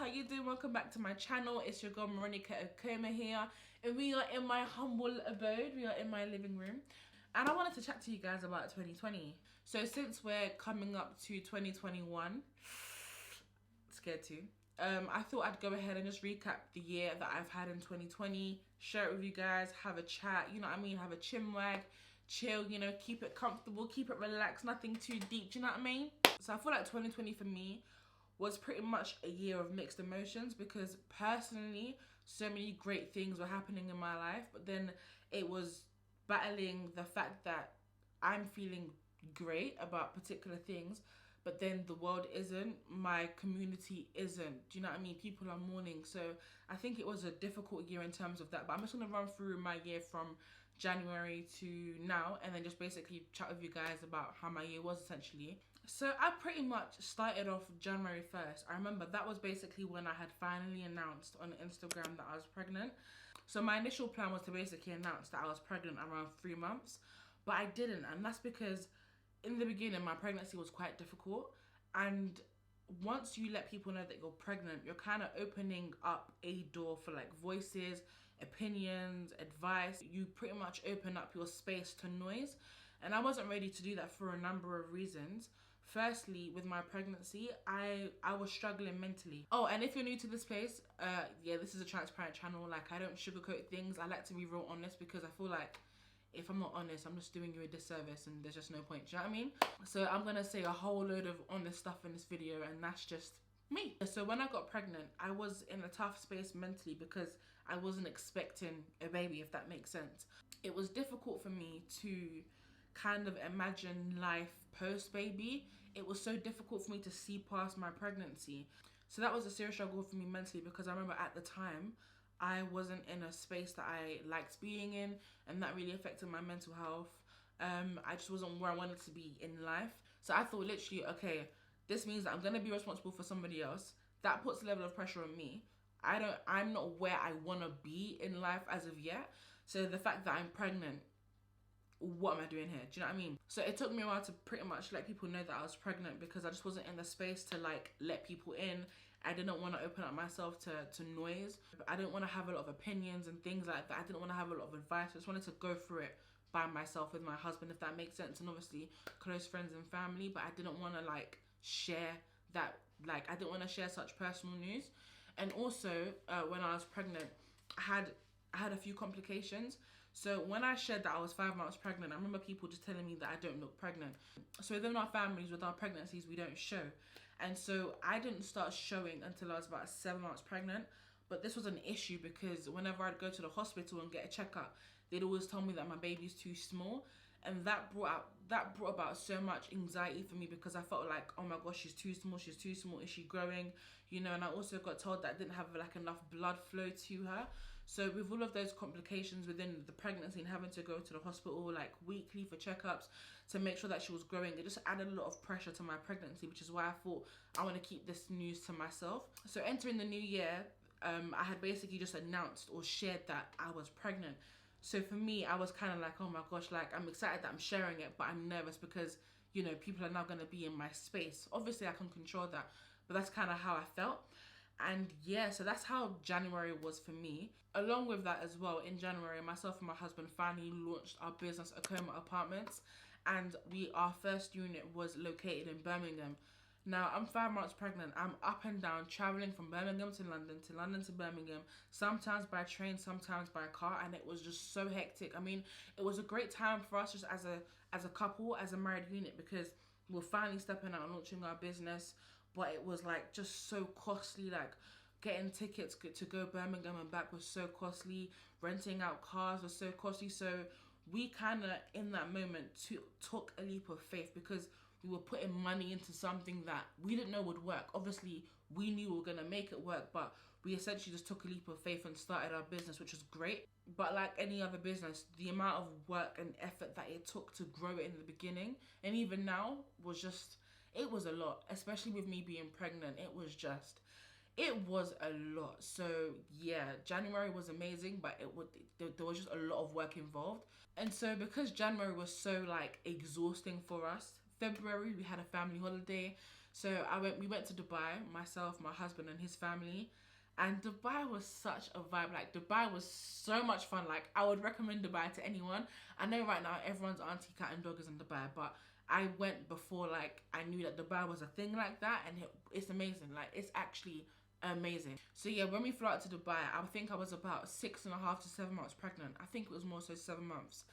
how you doing? Welcome back to my channel. It's your girl Veronica Okoma here, and we are in my humble abode. We are in my living room, and I wanted to chat to you guys about 2020. So since we're coming up to 2021, scared to, I thought I'd go ahead and just recap the year that I've had in 2020, share it with you guys, have a chat, you know what I mean, have a chinwag, chill, you know, keep it comfortable, keep it relaxed, nothing too deep, do you know what I mean? So I feel like 2020 for me was pretty much a year of mixed emotions, because personally so many great things were happening in my life, but then it was battling the fact that I'm feeling great about particular things, but then the world isn't, my community isn't, do you know what I mean? People are mourning. So I think it was a difficult year in terms of that, but I'm just going to run through my year from January to now, and then just basically chat with you guys about how my year was essentially. So I pretty much started off January 1st. I remember that was basically when I had finally announced on Instagram that I was pregnant. So my initial plan was to basically announce that I was pregnant around 3 months, but I didn't, and that's because in the beginning my pregnancy was quite difficult, and once you let people know that you're pregnant, you're kind of opening up a door for like voices, opinions, advice. You pretty much open up your space to noise, and I wasn't ready to do that for a number of reasons. Firstly, with my pregnancy, I was struggling mentally. Oh, and if you're new to this place, yeah, this is a transparent channel. Like, I don't sugarcoat things. I like to be real honest, because I feel like if I'm not honest, I'm just doing you a disservice and there's just no point. Do you know what I mean? So I'm gonna say a whole load of honest stuff in this video, and that's just me. So when I got pregnant, I was in a tough space mentally because I wasn't expecting a baby, if that makes sense. It was difficult for me to kind of imagine life post baby. It was so difficult for me to see past my pregnancy. So that was a serious struggle for me mentally, because I remember at the time I wasn't in a space that I liked being in, and that really affected my mental health. I just wasn't where I wanted to be in life. So I thought literally, okay, this means that I'm gonna be responsible for somebody else. That puts a level of pressure on me. I'm not where I wanna be in life as of yet. So the fact that I'm pregnant, what am I doing here? Do you know what I mean? So it took me a while to pretty much let people know that I was pregnant, because I just wasn't in the space to like let people in. I didn't want to open up myself to noise. I didn't want to have a lot of opinions and things like that. I didn't want to have a lot of advice. I just wanted to go through it by myself with my husband, if that makes sense, and obviously close friends and family. But I didn't want to like share that, like I didn't want to share such personal news. And also when I was pregnant, I had a few complications. So when I shared that I was 5 months pregnant, I remember people just telling me that I don't look pregnant. So within our families, with our pregnancies, we don't show. And so I didn't start showing until I was about 7 months pregnant. But this was an issue, because whenever I'd go to the hospital and get a checkup, they'd always tell me that my baby's too small. And that brought about so much anxiety for me, because I felt like, oh my gosh, she's too small, is she growing? You know, and I also got told that I didn't have like enough blood flow to her. So with all of those complications within the pregnancy and having to go to the hospital like weekly for checkups to make sure that she was growing, it just added a lot of pressure to my pregnancy, which is why I thought I want to keep this news to myself. So entering the new year, I had basically just announced or shared that I was pregnant. So for me, I was kind of like, oh my gosh, like I'm excited that I'm sharing it, but I'm nervous because, you know, people are now going to be in my space. Obviously I can control that, but that's kind of how I felt. And yeah, so that's how January was for me. Along with that as well, in January, myself and my husband finally launched our business, Okoma Apartments, and our first unit was located in Birmingham. Now, I'm 5 months pregnant. I'm up and down, traveling from Birmingham to London to Birmingham, sometimes by train, sometimes by car, and it was just so hectic. I mean, it was a great time for us just as a couple, as a married unit, because we were finally stepping out and launching our business. But it was like just so costly. Like getting tickets to go Birmingham and back was so costly. Renting out cars was so costly. So we kind of in that moment took a leap of faith, because we were putting money into something that we didn't know would work. Obviously we knew we were gonna make it work, but we essentially just took a leap of faith and started our business, which was great. But like any other business, the amount of work and effort that it took to grow it in the beginning and even now was just, it was a lot, especially with me being pregnant. It was a lot. So yeah, January was amazing, but there was just a lot of work involved. And so because January was so like exhausting for us, February we had a family holiday. So we went to Dubai, myself, my husband and his family. And Dubai was such a vibe. Like, Dubai was so much fun. Like, I would recommend Dubai to anyone. I know right now everyone's auntie, cat and dog is in Dubai, but I went before, like, I knew that Dubai was a thing like that, and it's amazing. Like, it's actually amazing. So yeah, when we flew out to Dubai, I think I was about 6.5 to 7 months pregnant. I think it was more so 7 months.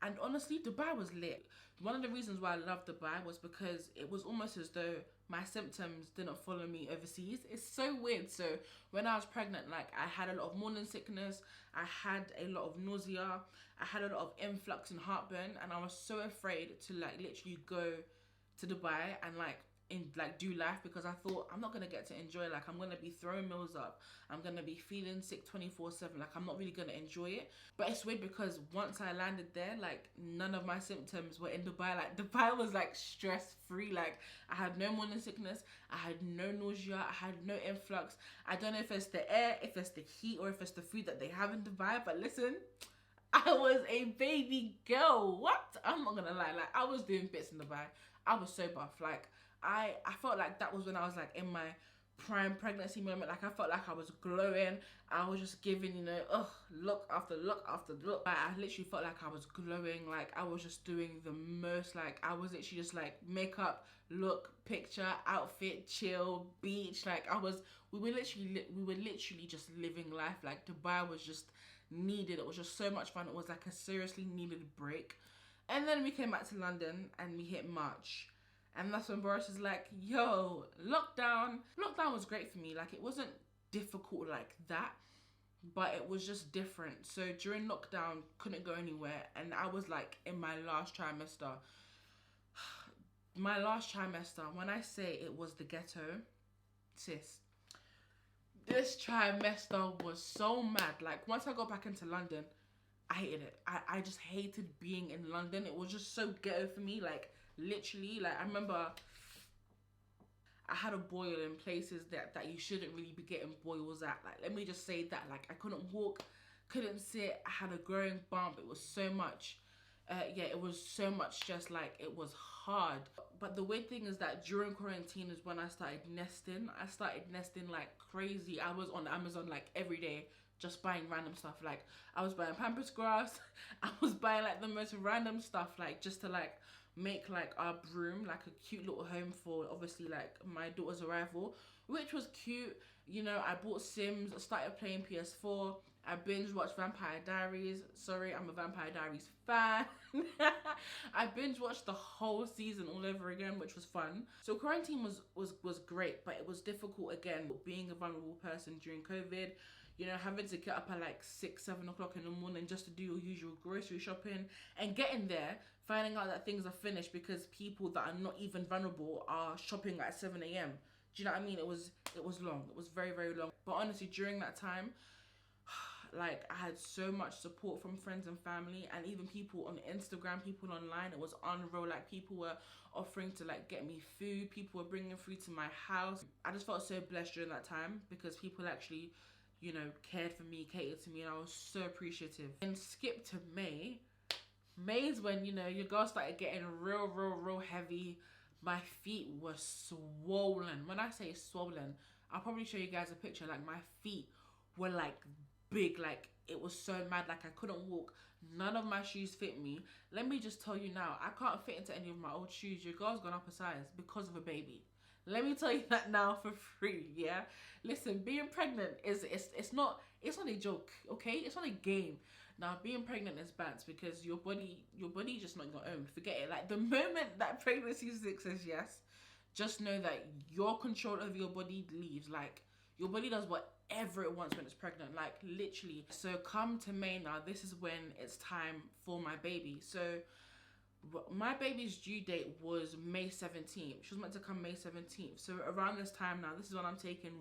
And honestly, Dubai was lit. One of the reasons why I loved Dubai was because it was almost as though my symptoms didn't follow me overseas. It's so weird. So when I was pregnant, like, I had a lot of morning sickness, I had a lot of nausea, I had a lot of influx and heartburn, and I was so afraid to, like, literally go to Dubai and do life, because I thought I'm not gonna get to enjoy. Like, I'm gonna be throwing meals up, I'm gonna be feeling sick 24/7. Like, I'm not really gonna enjoy it. But it's weird because once I landed there, like, none of my symptoms were in Dubai. Like, Dubai was like stress free. Like, I had no morning sickness, I had no nausea, I had no influx. I don't know if it's the air, if it's the heat, or if it's the food that they have in Dubai, but listen, I was a baby girl. What? I'm not gonna lie, like, I was doing bits in Dubai. I was so buff. Like, I felt like that was when I was, like, in my prime pregnancy moment. Like, I felt like I was glowing. I was just giving, look after look after look. Like, I literally felt like I was glowing. Like, I was just doing the most. Like, I was literally just, like, makeup, look, picture, outfit, chill, beach. Like, we were literally just living life. Like, Dubai was just needed. It was just so much fun. It was like a seriously needed break. And then we came back to London and we hit March. And that's when Boris is like, yo, lockdown. Lockdown was great for me. Like, it wasn't difficult like that, but it was just different. So during lockdown, couldn't go anywhere. And I was, like, in my last trimester. My last trimester, when I say it was the ghetto, sis, this trimester was so mad. Like, once I got back into London, I hated it. I just hated being in London. It was just so ghetto for me. Like, literally, like, I remember I had a boil in places that you shouldn't really be getting boils at. Like, let me just say that. Like, I couldn't walk, couldn't sit, I had a growing bump. It was so much, it was so much, just like, it was hard. But the weird thing is that during quarantine is when I started nesting. I started nesting like crazy. I was on Amazon, like, every day, just buying random stuff. Like, I was buying Pampers grass. I was buying, like, the most random stuff, like, just to, like, make, like, our room like a cute little home for, obviously, like, my daughter's arrival, which was cute. I bought Sims, I started playing PS4, I binge watched Vampire Diaries. Sorry, I'm a Vampire Diaries fan. I binge watched the whole season all over again, which was fun. So quarantine was great, but it was difficult again, being a vulnerable person during COVID. Having to get up at like 6, 7 o'clock in the morning just to do your usual grocery shopping, and getting there, finding out that things are finished because people that are not even vulnerable are shopping at 7 a.m. Do you know what I mean? It was long. It was very, very long. But honestly, during that time, like, I had so much support from friends and family, and even people on Instagram, people online. It was unreal. Like, people were offering to, like, get me food. People were bringing food to my house. I just felt so blessed during that time because people actually, cared for me, catered to me, and I was so appreciative. And skip to May. May's when, your girl started getting real heavy. My feet were swollen. When I say swollen, I'll probably show you guys a picture. Like, my feet were, like, big. Like, it was so mad. Like, I couldn't walk. None of my shoes fit me. Let me just tell you now, I can't fit into any of my old shoes. Your girl's gone up a size because of a baby. Let me tell you that now for free, yeah? Listen, being pregnant it's not a joke, okay? It's not a game. Now, being pregnant is bad because your body just not your own. Forget it. Like, the moment that pregnancy says yes, just know that your control over your body leaves. Like, your body does whatever it wants when it's pregnant, like, literally. So come to May now, this is when it's time for my baby. So my baby's due date was May 17th. She was meant to come May 17th. So around this time now, this is when I'm taking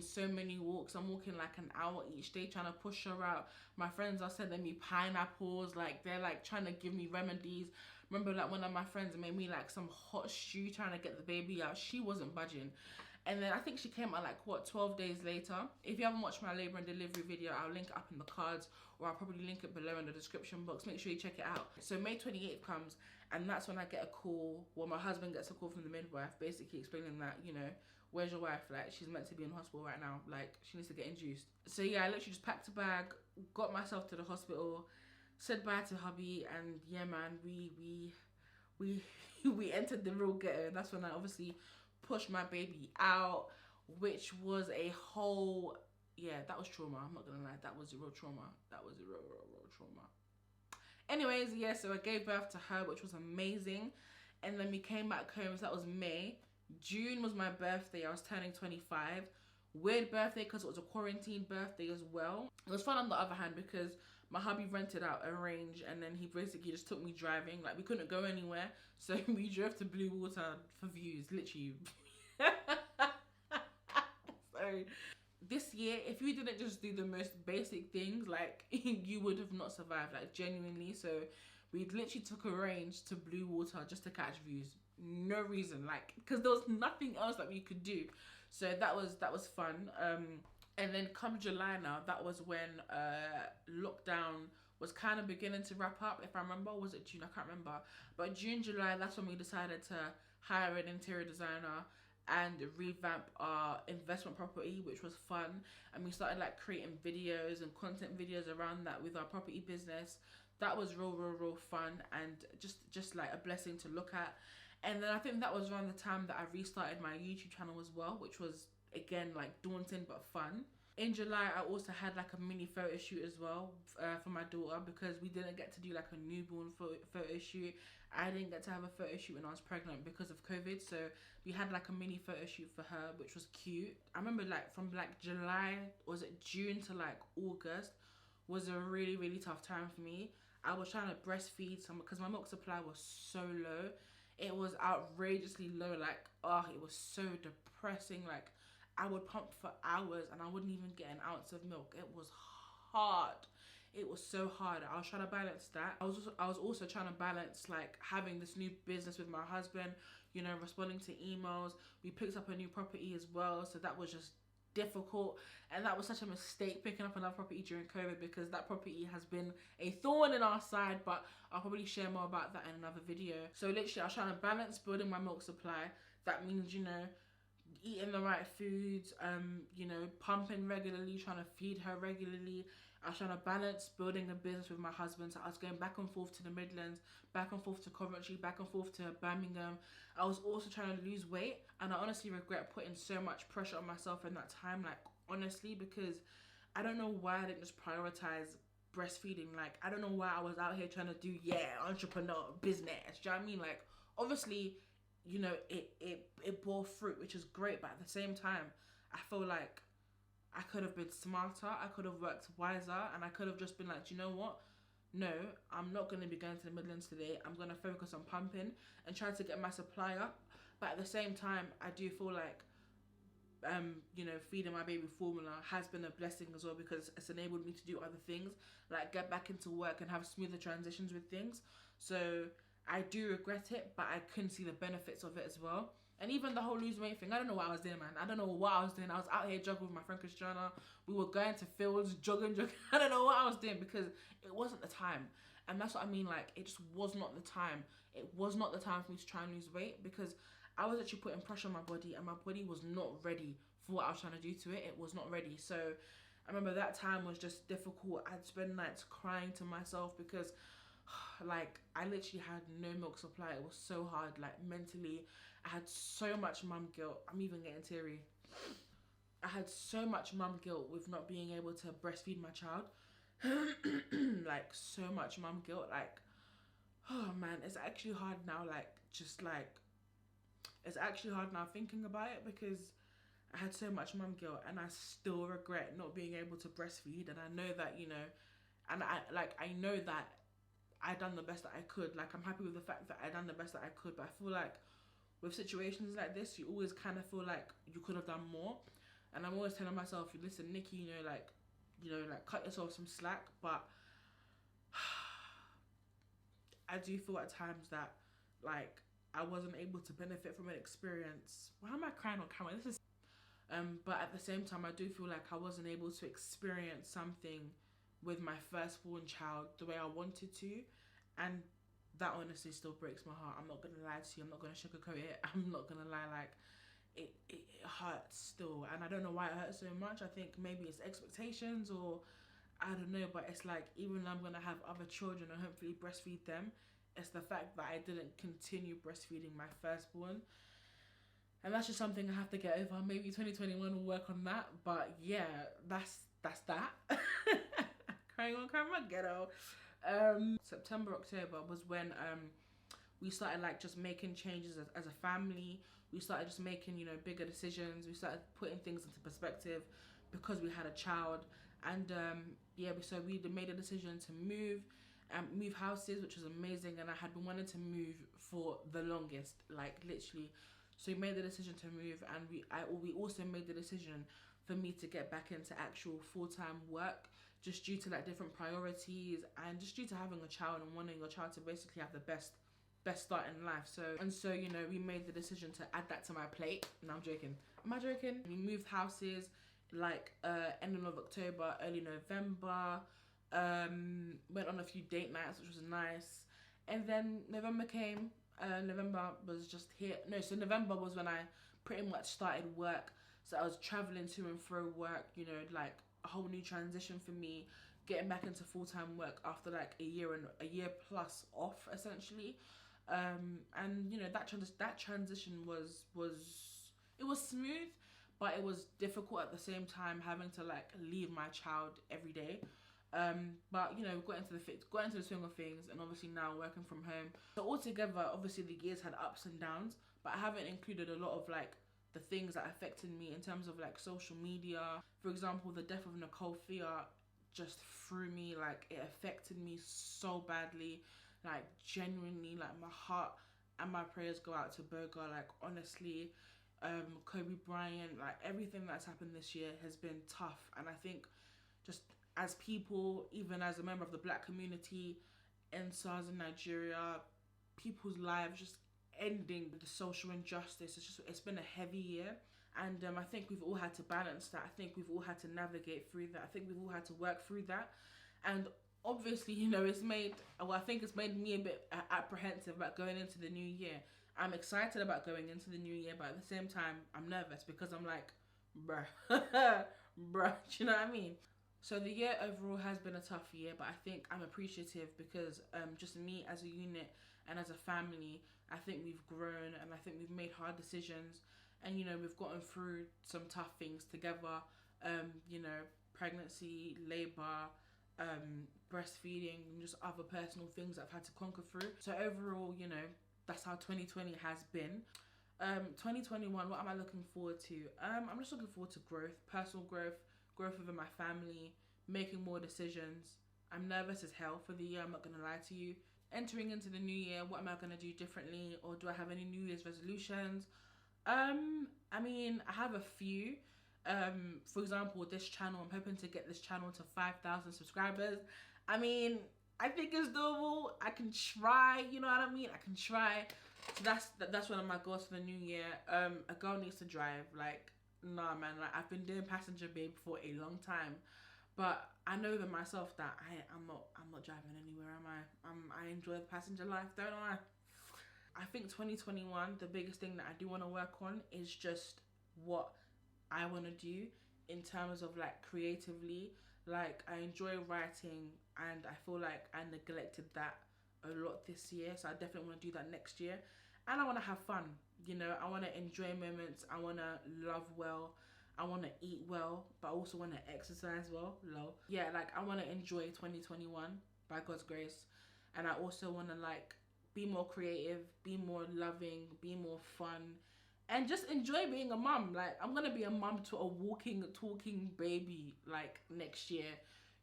so many walks. I'm walking like an hour each day trying to push her out. My friends are sending me pineapples. Like, they're like trying to give me remedies. Remember, like, one of my friends made me like some hot stew trying to get the baby out. She wasn't budging. And then I think she came out like 12 days later. If you haven't watched my labor and delivery video, I'll link it up in the cards, or I'll probably link it below in the description box. Make sure you check it out. So May 28th comes, And that's when I get a call, well, my husband gets a call from the midwife, basically explaining that, you know, where's your wife? Like, she's meant to be in hospital right now. Like, she needs to get induced. So yeah, I literally just packed a bag, got myself to the hospital, said bye to hubby, and yeah, man, we we entered the real ghetto. And that's when I obviously pushed my baby out, which was a whole, yeah, that was trauma. I'm not gonna lie, that was a real trauma. That was a real trauma. Anyways, yeah, so I gave birth to her, which was amazing. And then we came back home, so that was May. June was my birthday, I was turning 25. Weird birthday because it was a quarantine birthday as well. It was fun on the other hand because my hubby rented out a range and then he basically just took me driving. Like, we couldn't go anywhere, so we drove to Blue Water for views, literally. So this year, if you didn't just do the most basic things, like, you would have not survived, like, genuinely. So we literally took a range to Blue Water just to catch views. No reason, like, because there was nothing else that we could do. So that was fun. And then come July now, that was when lockdown was kind of beginning to wrap up, if I remember. Was it June? I can't remember. But June, July, that's when we decided to hire an interior designer and revamp our investment property, which was fun. And we started like creating videos and content videos around that with our property business. That was real fun and just like a blessing to look at. And then I think that was around the time that I restarted my YouTube channel as well, which was again like daunting but fun. In July, I also had like a mini photo shoot as well for my daughter, because we didn't get to do like a newborn photo shoot. I didn't get to have a photo shoot when I was pregnant because of COVID. So we had like a mini photo shoot for her, which was cute. I remember like from like July, was it June to like August, was a really tough time for me. I was trying to breastfeed some because my milk supply was so low. It was outrageously low. Like, oh, it was so depressing. Like, I would pump for hours and I wouldn't even get an ounce of milk. It was hard. It was so hard. I was trying to balance that. I was also trying to balance like having this new business with my husband, you know, responding to emails. We picked up a new property as well, so that was just difficult. And that was such a mistake, picking up another property during COVID, because that property has been a thorn in our side, but I'll probably share more about that in another video. So literally I was trying to balance building my milk supply. That means, you know, eating the right foods, you know, pumping regularly, trying to feed her regularly. I was trying to balance building a business with my husband. So I was going back and forth to the Midlands, back and forth to Coventry, back and forth to Birmingham. I was also trying to lose weight, and I honestly regret putting so much pressure on myself in that time, like, honestly, because I don't know why I didn't just prioritize breastfeeding. Like, I don't know why I was out here trying to do, entrepreneur, business. Do you know what I mean? Like, obviously, you know, it bore fruit, which is great, but at the same time, I feel like I could have been smarter, I could have worked wiser, and I could have just been like, do you know what? No, I'm not going to be going to the Midlands today. I'm going to focus on pumping and try to get my supply up. But at the same time, I do feel like, you know, feeding my baby formula has been a blessing as well, because it's enabled me to do other things, like get back into work and have smoother transitions with things. So I do regret it, but I couldn't see the benefits of it as well. And even the whole losing weight thing, I don't know what I was doing, man. I don't know what I was doing. I was out here jogging with my friend Christiana. We were going to fields, jogging. I don't know what I was doing, because it wasn't the time. And that's what I mean, like, it just was not the time. It was not the time for me to try and lose weight, because I was actually putting pressure on my body, and my body was not ready for what I was trying to do to it. It was not ready. So I remember that time was just difficult. I'd spend nights crying to myself because, like, I literally had no milk supply. It was so hard, like, mentally. I had so much mum guilt. I'm even getting teary. I had so much mum guilt with not being able to breastfeed my child. Like, so much mum guilt. Like, oh man, it's actually hard now. Like, just like, it's actually hard now thinking about it, because I had so much mum guilt, and I still regret not being able to breastfeed. And I know that, you know, and I know that I done the best that I could. Like, I'm happy with the fact that I done the best that I could, but I feel like with situations like this, you always kind of feel like you could have done more. And I'm always telling myself, listen, Nikki, you know, like cut yourself some slack. But I do feel at times that, like, I wasn't able to benefit from an experience. Why am I crying on camera? This is but at the same time, I do feel like I wasn't able to experience something with my firstborn child the way I wanted to. And that honestly still breaks my heart. I'm not gonna lie to you. I'm not gonna sugarcoat it. I'm not gonna lie. Like, it hurts still, and I don't know why it hurts so much. I think maybe it's expectations, or I don't know, but it's like, even though I'm gonna have other children and hopefully breastfeed them, it's the fact that I didn't continue breastfeeding my firstborn. And that's just something I have to get over. Maybe 2021 will work on that. But yeah, that's that. Crying on camera, ghetto. September, October was when we started like just making changes as a family. We started just making, you know, bigger decisions. We started putting things into perspective because we had a child. And yeah, so we made a decision to move houses, which was amazing. And I had been wanting to move for the longest, like literally. So we made the decision to move, and we also made the decision for me to get back into actual full-time work, just due to like different priorities, and just due to having a child and wanting your child to basically have the best start in life. So you know, we made the decision to add that to my plate. No, I'm joking. Am I joking? We moved houses like ending of October, early November. Went on a few date nights, which was nice. And then November came. November was just here. No, so November was when I pretty much started work. So I was traveling to and fro work, you know, like a whole new transition for me, getting back into full-time work after like a year plus off, essentially. And you know, that transition was it was smooth, but it was difficult at the same time, having to like leave my child every day. But you know, got into the swing of things, and obviously now working from home. So altogether, obviously the years had ups and downs, but I haven't included a lot of like the things that affected me in terms of like social media. For example, the death of Nicole Thea just threw me, like it affected me so badly, like genuinely, like my heart and my prayers go out to Boga, like honestly. Kobe Bryant, like everything that's happened this year has been tough, and I think just as people, even as a member of the black community in SARS in Nigeria, people's lives just ending, the social injustice, it's been a heavy year. And I think we've all had to balance that. I think we've all had to navigate through that. I think we've all had to work through that. And obviously, you know, I think it's made me a bit apprehensive about going into the new year. I'm excited about going into the new year, but at the same time, I'm nervous because I'm like, bruh, bruh, do you know what I mean? So the year overall has been a tough year, but I think I'm appreciative because just me as a unit and as a family, I think we've grown, and I think we've made hard decisions, and you know, we've gotten through some tough things together. You know, pregnancy, labor, breastfeeding, and just other personal things that I've had to conquer through. So overall, you know, that's how 2020 has been. 2021, what am I looking forward to? I'm just looking forward to growth, personal growth within my family, making more decisions. I'm nervous as hell for the year, I'm not gonna lie to you. Entering into the new year, what am I gonna do differently, or do I have any New Year's resolutions? I mean, I have a few. For example, this channel, I'm hoping to get this channel to 5,000 subscribers. I mean, I think it's doable. I can try, you know what I mean? I can try. So that's one of my goals for the new year. A girl needs to drive. Like, nah, man. Like, I've been doing passenger babe for a long time, but I know that myself that I'm not driving anywhere, am I? I enjoy the passenger life, don't I? I think 2021, the biggest thing that I do want to work on is just what I want to do in terms of like creatively. Like, I enjoy writing, and I feel like I neglected that a lot this year, so I definitely want to do that next year. And I want to have fun, you know, I want to enjoy moments, I want to love well, I want to eat well, but I also want to exercise well. Yeah, like I want to enjoy 2021 by God's grace, and I also want to like be more creative, be more loving, be more fun, and just enjoy being a mum. Like, I'm gonna be a mum to a walking, talking baby like next year.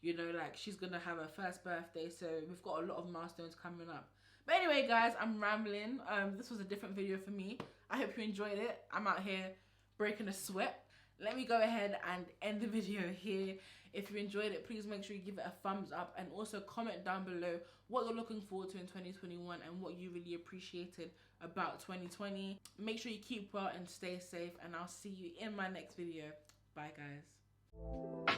You know, like she's gonna have her first birthday, so we've got a lot of milestones coming up. But anyway, guys, I'm rambling. This was a different video for me. I hope you enjoyed it. I'm out here breaking a sweat. Let me go ahead and end the video here. If you enjoyed it, please make sure you give it a thumbs up, and also comment down below what you're looking forward to in 2021 and what you really appreciated about 2020. Make sure you keep well and stay safe, and I'll see you in my next video. Bye, guys.